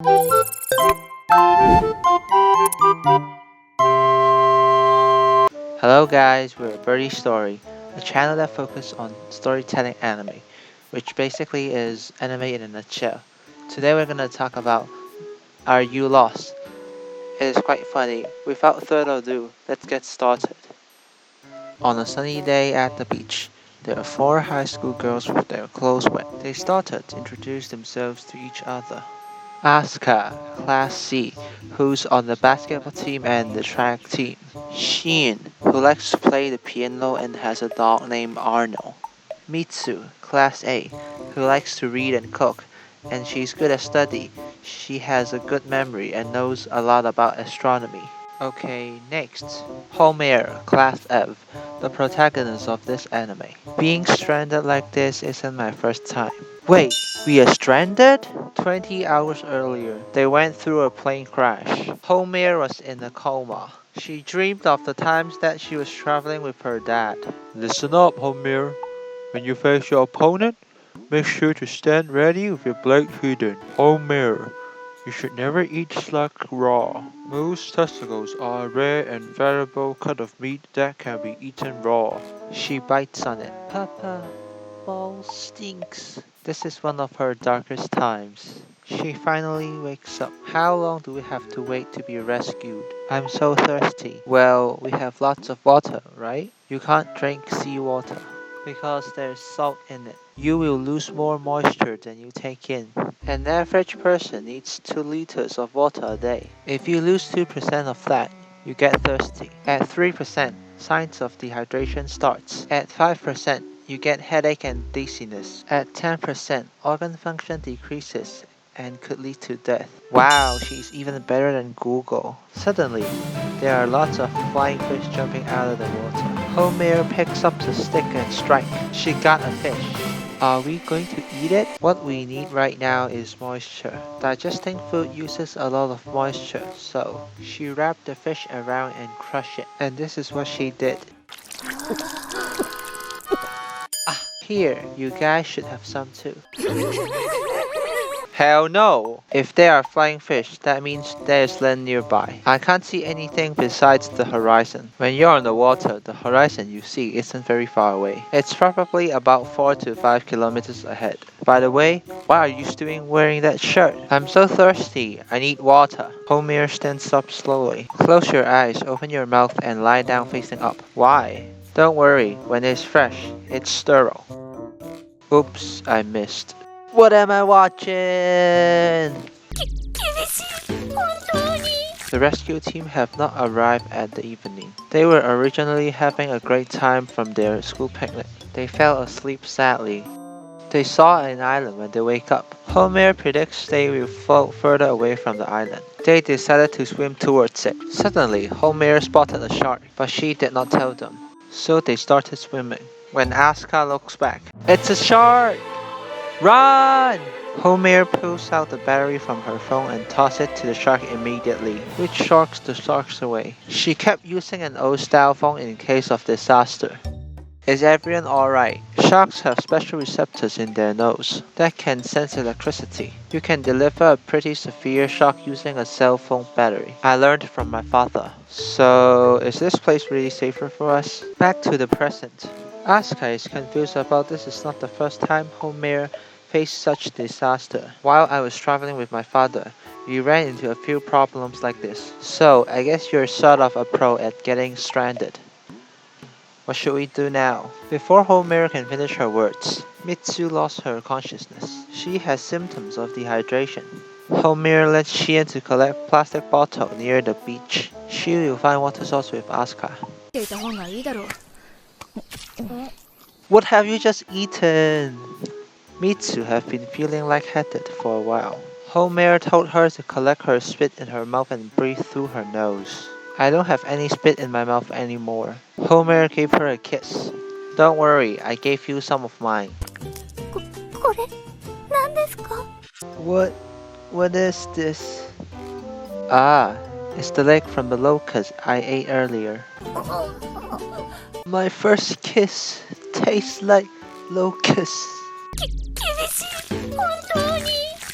Hello guys, we're Birdie Story, a channel that focuses on storytelling anime, which basically is anime in a nutshell. Today we're gonna talk about Are You Lost? It is quite funny. Without further ado, let's get started. On a sunny day at the beach, there are four high school girls with their clothes wet. They started to introduce themselves to each other. Asuka, Class C, who's on the basketball team and the track team. Shin, who likes to play the piano and has a dog named Arnold. Mitsu, Class A, who likes to read and cook, and she's good at study. She has a good memory and knows a lot about astronomy. Okay, next. Homer, Class F, the protagonist of this anime. Being stranded like this isn't my first time. Wait, we are stranded? 20 hours earlier, they went through a plane crash. Homer was in a coma. She dreamed of the times that she was traveling with her dad. Listen up, Homer. When you face your opponent, make sure to stand ready with your blade hidden. Homer, you should never eat slug raw. Moose testicles are a rare and valuable cut of meat that can be eaten raw. She bites on it. Papa, ball stinks. This is one of her darkest times. She finally wakes up. How long do we have to wait to be rescued? I'm so thirsty. Well, we have lots of water, right? You can't drink seawater because there's salt in it. You will lose more moisture than you take in. An average person needs 2 liters of water a day. If you lose 2% of that, you get thirsty. At 3%, signs of dehydration starts. At 5%, you get headache and dizziness. At 10%, organ function decreases and could lead to death. Wow, she's even better than Google. Suddenly, there are lots of flying fish jumping out of the water. Homer picks up the stick and strikes. She got a fish. Are we going to eat it? What we need right now is moisture. Digesting food uses a lot of moisture, so she wrapped the fish around and crushed it. And this is what she did. Here, you guys should have some too. Hell no! If there are flying fish, that means there's land nearby. I can't see anything besides the horizon. When you're on the water, the horizon you see isn't very far away. It's probably about 4 to 5 kilometers ahead. By the way, why are you still wearing that shirt? I'm so thirsty. I need water. Homer stands up slowly. Close your eyes, open your mouth, and lie down facing up. Why? Don't worry, when it's fresh, it's sterile. Oops, I missed. What am I watching? The rescue team have not arrived at the evening. They were originally having a great time from their school picnic. They fell asleep sadly. They saw an island when they wake up. Homer predicts they will float further away from the island. They decided to swim towards it. Suddenly, Homer spotted a shark, but she did not tell them. So they started swimming. When Asuka looks back, it's a shark! Run! Homer pulls out the battery from her phone and tosses it to the shark immediately, which sharks the sharks away. She kept using an old style phone in case of disaster. Is everyone alright? Sharks have special receptors in their nose that can sense electricity. You can deliver a pretty severe shock using a cell phone battery. I learned from my father. So, is this place really safer for us? Back to the present. Asuka is confused about this is not the first time Homer faced such disaster. While I was traveling with my father, we ran into a few problems like this. So, I guess you're sort of a pro at getting stranded. What should we do now? Before Homer can finish her words, Mitsu lost her consciousness. She has symptoms of dehydration. Homer led Shien to collect plastic bottle near the beach. She will find water source with Asuka. What have you just eaten? Mitsu have been feeling lightheaded for a while. Homer told her to collect her spit in her mouth and breathe through her nose. I don't have any spit in my mouth anymore. Homer gave her a kiss. Don't worry, I gave you some of mine. What? What is this? Ah, it's the leg from the locust I ate earlier. My first kiss tastes like locust.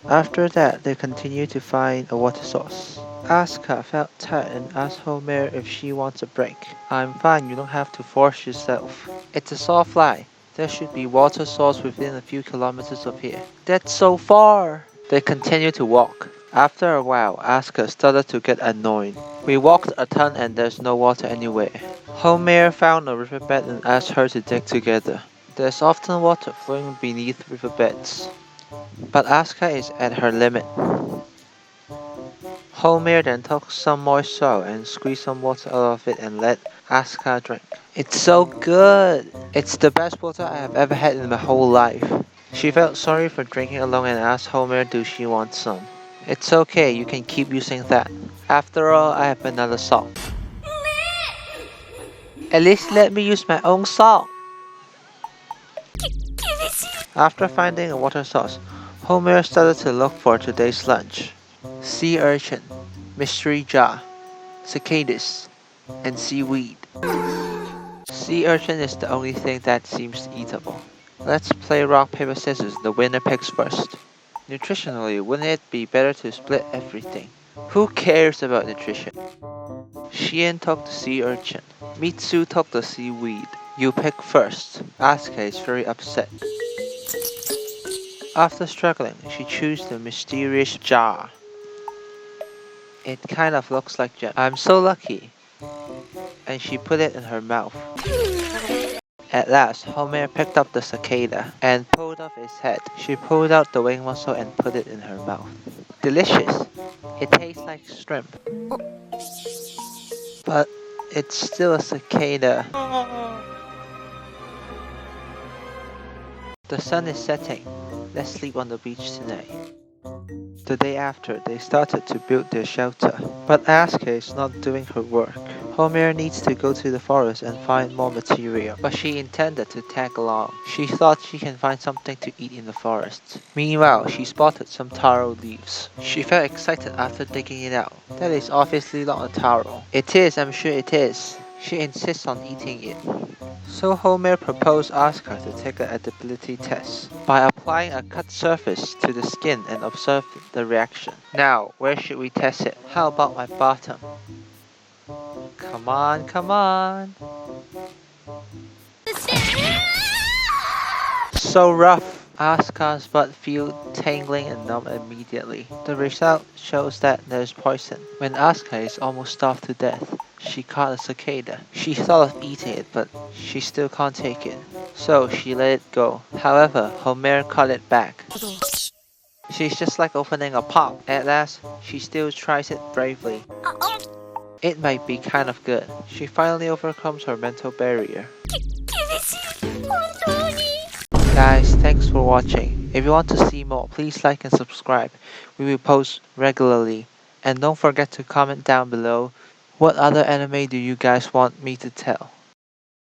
After that, they continue to find a water source. Asuka felt tired and asked Homer if she wants a break. I'm fine, you don't have to force yourself. It's a soft lie. There should be water source within a few kilometers of here. That's so far! They continue to walk. After a while, Asuka started to get annoyed. We walked a ton and there's no water anywhere. Homer found a riverbed and asked her to dig together. There's often water flowing beneath riverbeds, but Asuka is at her limit. Homer then took some moist soil and squeezed some water out of it and let Asuka drink. It's so good! It's the best water I have ever had in my whole life. She felt sorry for drinking alone and asked Homer do she want some. It's okay, you can keep using that. After all, I have another sock. At least let me use my own sock. After finding a water source, Homer started to look for today's lunch. Sea urchin, mystery jar, cicadas, and seaweed. Sea urchin is the only thing that seems eatable. Let's play rock, paper, scissors. The winner picks first. Nutritionally, wouldn't it be better to split everything? Who cares about nutrition? Shien took the sea urchin. Mitsu took the seaweed. You pick first. Asuka is very upset. After struggling, she chose the mysterious jar. It kind of looks like gem. I'm so lucky. And she put it in her mouth. At last, Homer picked up the cicada and pulled off its head. She pulled out the wing muscle and put it in her mouth. Delicious! It tastes like shrimp. But it's still a cicada. The sun is setting. Let's sleep on the beach tonight. The day after, they started to build their shelter. But Asuka is not doing her work. Homer needs to go to the forest and find more material, but she intended to tag along. She thought she can find something to eat in the forest. Meanwhile, she spotted some taro leaves. She felt excited after digging it out. That is obviously not a taro. It is, I'm sure it is. She insists on eating it. So Homer proposed Asuka to take an edibility test by applying a cut surface to the skin and observe the reaction. Now, where should we test it? How about my bottom? Come on, come on. So rough. Asuka's butt felt tingling and numb immediately. The result shows that there's poison. When Asuka is almost starved to death, she caught a cicada. She thought of eating it, but she still can't take it. So she let it go. However, Homer caught it back. She's just like opening a pop. At last, she still tries it bravely. It might be kind of good. She finally overcomes her mental barrier. Guys, thanks for watching. If you want to see more, please like and subscribe. We will post regularly. And don't forget to comment down below what other anime do you guys want me to tell.